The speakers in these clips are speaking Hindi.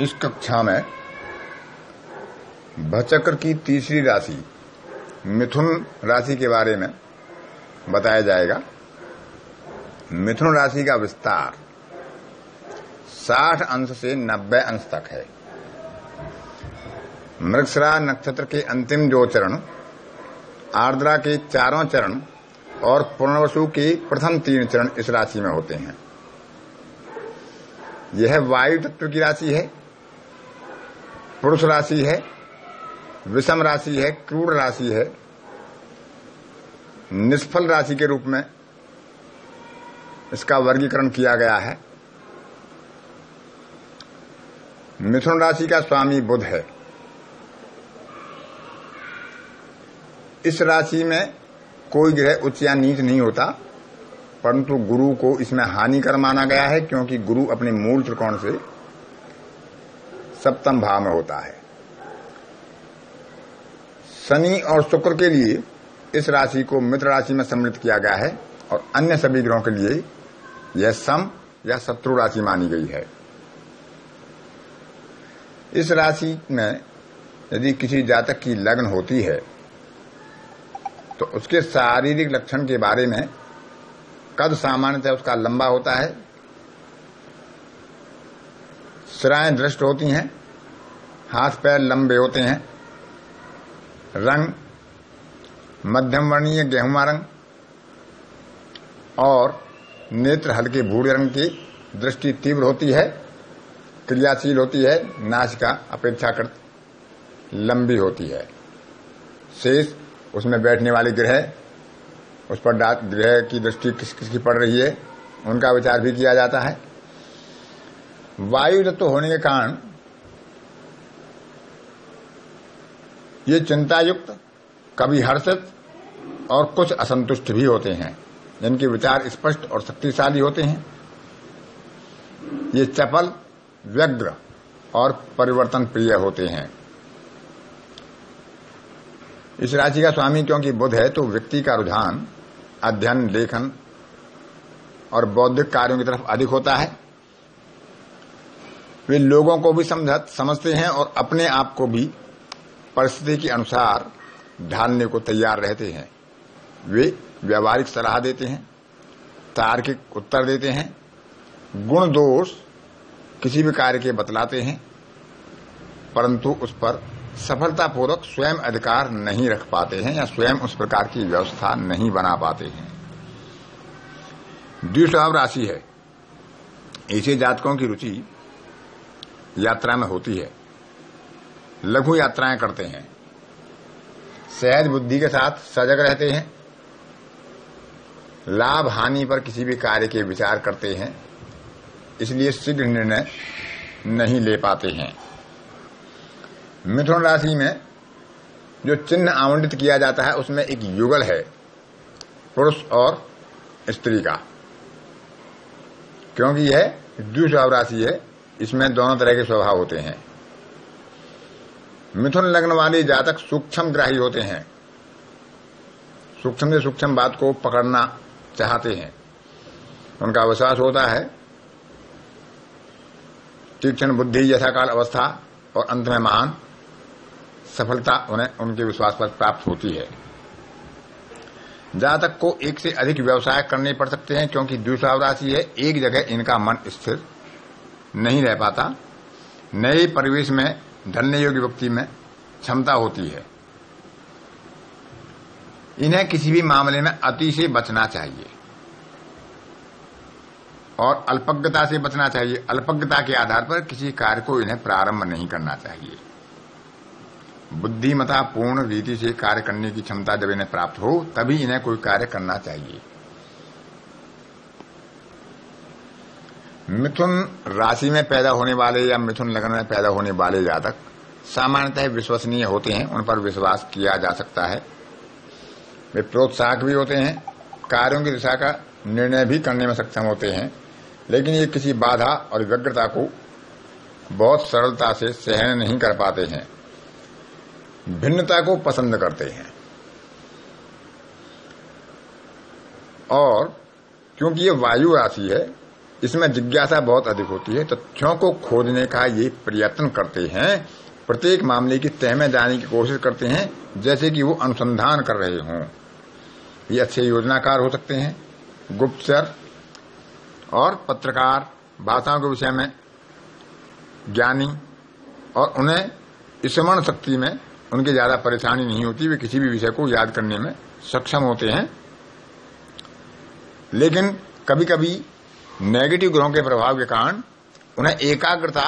इस कक्षा में भचक्र की तीसरी राशि मिथुन राशि के बारे में बताया जाएगा। मिथुन राशि का विस्तार 60 अंश से 90 अंश तक है। मृगशिरा नक्षत्र के अंतिम 2 चरण, आर्द्रा के 4 चरण और पुनर्वसु के प्रथम 3 चरण इस राशि में होते हैं। यह वायु तत्व की राशि है, पुरुष राशि है, विषम राशि है, क्रूर राशि है, निष्फल राशि के रूप में इसका वर्गीकरण किया गया है। मिथुन राशि का स्वामी बुध है। इस राशि में कोई ग्रह उच्च या नीच नहीं होता, परंतु गुरु को इसमें हानिकर माना गया है, क्योंकि गुरु अपने मूल त्रिकोण से सप्तम भाव में होता है। शनि और शुक्र के लिए इस राशि को मित्र राशि में सम्मिलित किया गया है और अन्य सभी ग्रहों के लिए यह सम या शत्रु राशि मानी गई है। इस राशि में यदि किसी जातक की लग्न होती है तो उसके शारीरिक लक्षण के बारे में कद सामान्यतः उसका लंबा होता है, सिराएं दृष्ट होती हैं, हाथ पैर लंबे होते हैं, रंग मध्यम वर्णीय गेहुआ रंग और नेत्र हल्के भूरे रंग की, दृष्टि तीव्र होती है, क्रियाशील होती है, नासिका अपेक्षाकृत लंबी होती है। शेष उसमें बैठने वाले ग्रह, उस पर ग्रह की दृष्टि किस किसकी पड़ रही है, उनका विचार भी किया जाता है। वायु तत्व होने के कारण ये चिंतायुक्त, कभी हर्षित और कुछ असंतुष्ट भी होते हैं, जिनके विचार स्पष्ट और शक्तिशाली होते हैं। ये चपल, व्यग्र और परिवर्तन प्रिय होते हैं। इस राशि का स्वामी क्योंकि बुध है तो व्यक्ति का रुझान अध्ययन, लेखन और बौद्धिक कार्यों की तरफ अधिक होता है। वे लोगों को भी समझते हैं और अपने आप को भी परिस्थिति के अनुसार ढालने को तैयार रहते हैं। वे व्यावहारिक सलाह देते हैं, तार्किक उत्तर देते हैं, गुण दोष किसी भी कार्य के बतलाते हैं, परंतु उस पर सफलतापूर्वक स्वयं अधिकार नहीं रख पाते हैं या स्वयं उस प्रकार की व्यवस्था नहीं बना पाते हैं। द्विस्वभाव राशि है। ऐसे जातकों की रुचि यात्रा में होती है, लघु यात्राएं करते हैं, सहज बुद्धि के साथ सजग रहते हैं, लाभ हानि पर किसी भी कार्य के विचार करते हैं, इसलिए शीघ्र निर्णय नहीं ले पाते हैं। मिथुन राशि में जो चिन्ह आवंटित किया जाता है उसमें एक युगल है, पुरुष और स्त्री का, क्योंकि यह द्विस्वभाव राशि है। इसमें दोनों तरह के स्वभाव होते हैं। मिथुन लग्न वाले जातक सूक्ष्मग्राही होते हैं, सूक्ष्म से सूक्ष्म बात को पकड़ना चाहते हैं। उनका विश्वास होता है तीक्ष्ण बुद्धि, यथाकाल अवस्था और अंत में महान सफलता उन्हें उनके विश्वास पर प्राप्त होती है। जातक को एक से अधिक व्यवसाय करने पड़ सकते हैं, क्योंकि द्विस्वभाव राशि है। एक जगह इनका मन स्थिर नहीं रह पाता। नए परिवेश में ढलने योग्य व्यक्ति में क्षमता होती है। इन्हें किसी भी मामले में अति से बचना चाहिए और अल्पज्ञता से बचना चाहिए। अल्पज्ञता के आधार पर किसी कार्य को इन्हें प्रारंभ नहीं करना चाहिए। बुद्धिमता पूर्ण रीति से कार्य करने की क्षमता जब इन्हें प्राप्त हो तभी इन्हें कोई कार्य करना चाहिए। मिथुन राशि में पैदा होने वाले या मिथुन लग्न में पैदा होने वाले जातक सामान्यतः विश्वसनीय होते हैं, उन पर विश्वास किया जा सकता है। वे प्रोत्साहक भी होते हैं, कार्यों की दिशा का निर्णय भी करने में सक्षम होते हैं, लेकिन ये किसी बाधा और व्यग्रता को बहुत सरलता से सहन नहीं कर पाते हैं। भिन्नता को पसंद करते हैं और क्योंकि ये वायु राशि है इसमें जिज्ञासा बहुत अधिक होती है। तथ्यों को खोजने का ये प्रयत्न करते हैं, प्रत्येक मामले की तह में जाने की कोशिश करते हैं जैसे कि वो अनुसंधान कर रहे हों। ये अच्छे योजनाकार हो सकते हैं, गुप्तचर और पत्रकार, भाषाओं के विषय में ज्ञानी, और उन्हें स्मरण शक्ति में उनकी ज्यादा परेशानी नहीं होती, वे किसी भी विषय को याद करने में सक्षम होते हैं। लेकिन कभी कभी नेगेटिव ग्रहों के प्रभाव के कारण उन्हें एकाग्रता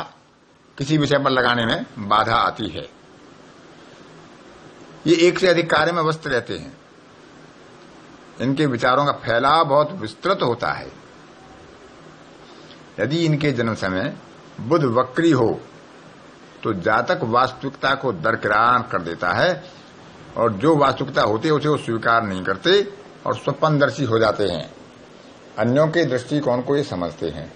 किसी विषय पर लगाने में बाधा आती है। ये एक से अधिक कार्य में व्यस्त रहते हैं। इनके विचारों का फैलाव बहुत विस्तृत होता है। यदि इनके जन्म समय बुध वक्री हो तो जातक वास्तविकता को दरकिरार कर देता है, और जो वास्तविकता होती है उसे वो स्वीकार नहीं करते और स्वप्नदर्शी हो जाते हैं। अन्यों के दृष्टिकोण को ये समझते हैं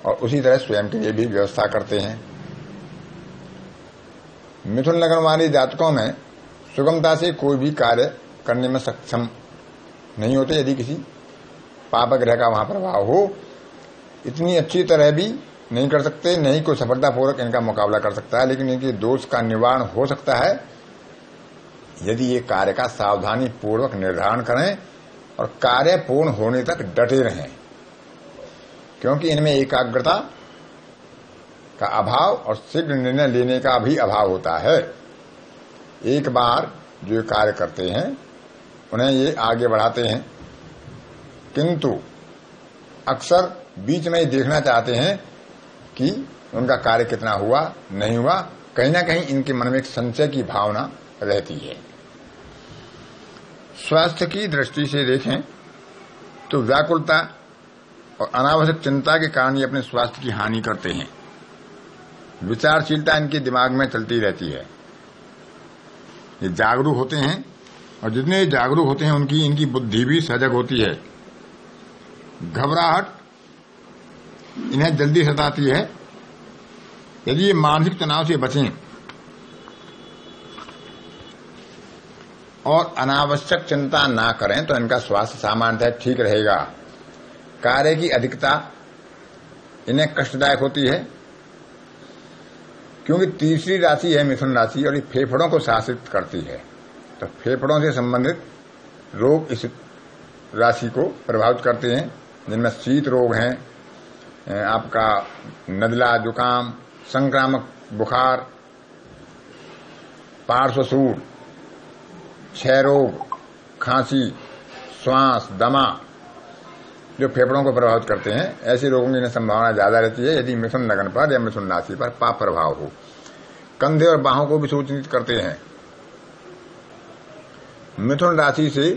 और उसी तरह स्वयं के लिए भी व्यवस्था करते हैं। मिथुन लग्न वाले जातकों में सुगमता से कोई भी कार्य करने में सक्षम नहीं होते। यदि किसी पाप ग्रह का वहां प्रभाव हो, इतनी अच्छी तरह भी नहीं कर सकते, नहीं कोई सफलतापूर्वक इनका मुकाबला कर सकता है। लेकिन इनके दोष का निवारण हो सकता है यदि ये कार्य का सावधानी पूर्वक निर्धारण करें और कार्य पूर्ण होने तक डटे रहें, क्योंकि इनमें एकाग्रता का अभाव और शीघ्र निर्णय लेने का भी अभाव होता है। एक बार जो कार्य करते हैं उन्हें ये आगे बढ़ाते हैं, किंतु अक्सर बीच में ही देखना चाहते हैं कि उनका कार्य कितना हुआ नहीं हुआ। कहीं ना कहीं इनके मन में एक संशय की भावना रहती है। स्वास्थ्य की दृष्टि से देखें तो व्याकुलता और अनावश्यक चिंता के कारण ये अपने स्वास्थ्य की हानि करते हैं। विचारशीलता इनके दिमाग में चलती रहती है। ये जागरूक होते हैं और जितने जागरूक होते हैं उनकी इनकी बुद्धि भी सजग होती है। घबराहट इन्हें जल्दी सताती है। यदि ये मानसिक तनाव से बचें और अनावश्यक चिंता ना करें तो इनका स्वास्थ्य सामान्यतः ठीक रहेगा। कार्य की अधिकता इन्हें कष्टदायक होती है, क्योंकि तीसरी राशि है मिथुन राशि और ये फेफड़ों को शासित करती है। तो फेफड़ों से संबंधित रोग इस राशि को प्रभावित करते हैं, जिनमें शीत रोग हैं, आपका नजला, जुकाम, संक्रामक बुखार, पार्श्वसूर, क्षय रोग, खांसी, श्वास, दमा, जो फेफड़ों को प्रभावित करते हैं। ऐसे रोगों की संभावना ज्यादा रहती है यदि मिथुन लग्न पर या मिथुन राशि पर पाप प्रभाव हो। कंधे और बाहों को भी सूचित करते हैं। मिथुन राशि से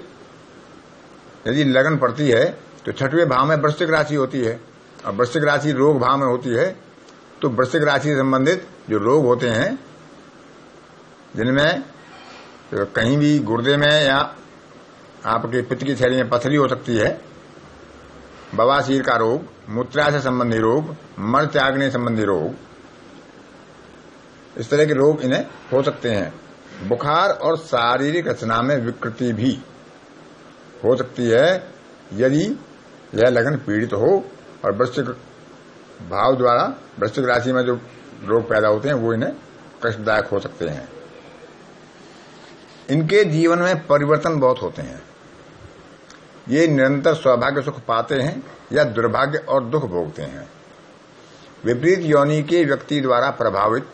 यदि लगन पड़ती है तो छठवें भाव में वृश्चिक राशि होती है, और वृश्चिक राशि रोग भाव में होती है। तो वृश्चिक राशि से संबंधित जो रोग होते हैं, जिनमें तो कहीं भी गुर्दे में या आपके पित्त की थैली में पथरी हो सकती है, बवासीर का रोग, मूत्राशय संबंधी रोग, मल त्यागने संबंधी रोग, इस तरह के रोग इन्हें हो सकते हैं। बुखार और शारीरिक रचना में विकृति भी हो सकती है यदि यह लगन पीड़ित हो, और वृश्चिक भाव द्वारा वृश्चिक राशि में जो रोग पैदा होते हैं वो इन्हें कष्टदायक हो सकते हैं। इनके जीवन में परिवर्तन बहुत होते हैं। ये निरंतर सौभाग्य सुख पाते हैं या दुर्भाग्य और दुख भोगते हैं। विपरीत योनि के व्यक्ति द्वारा प्रभावित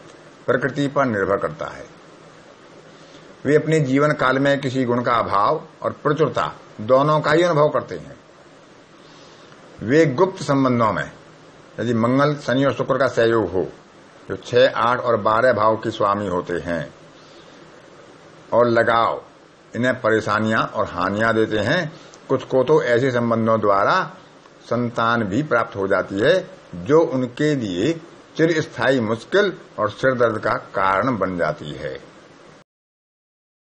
प्रकृति पर निर्भर करता है। वे अपने जीवन काल में किसी गुण का अभाव और प्रचुरता दोनों का ही अनुभव करते हैं। वे गुप्त संबंधों में यदि मंगल, शनि और शुक्र का सहयोग हो, जो 6, 8 और 12 भाव के स्वामी होते हैं, और लगाव इन्हें परेशानियां और हानियां देते हैं। कुछ को तो ऐसे संबंधों द्वारा संतान भी प्राप्त हो जाती है जो उनके लिए चिरस्थायी मुश्किल और सिरदर्द का कारण बन जाती है।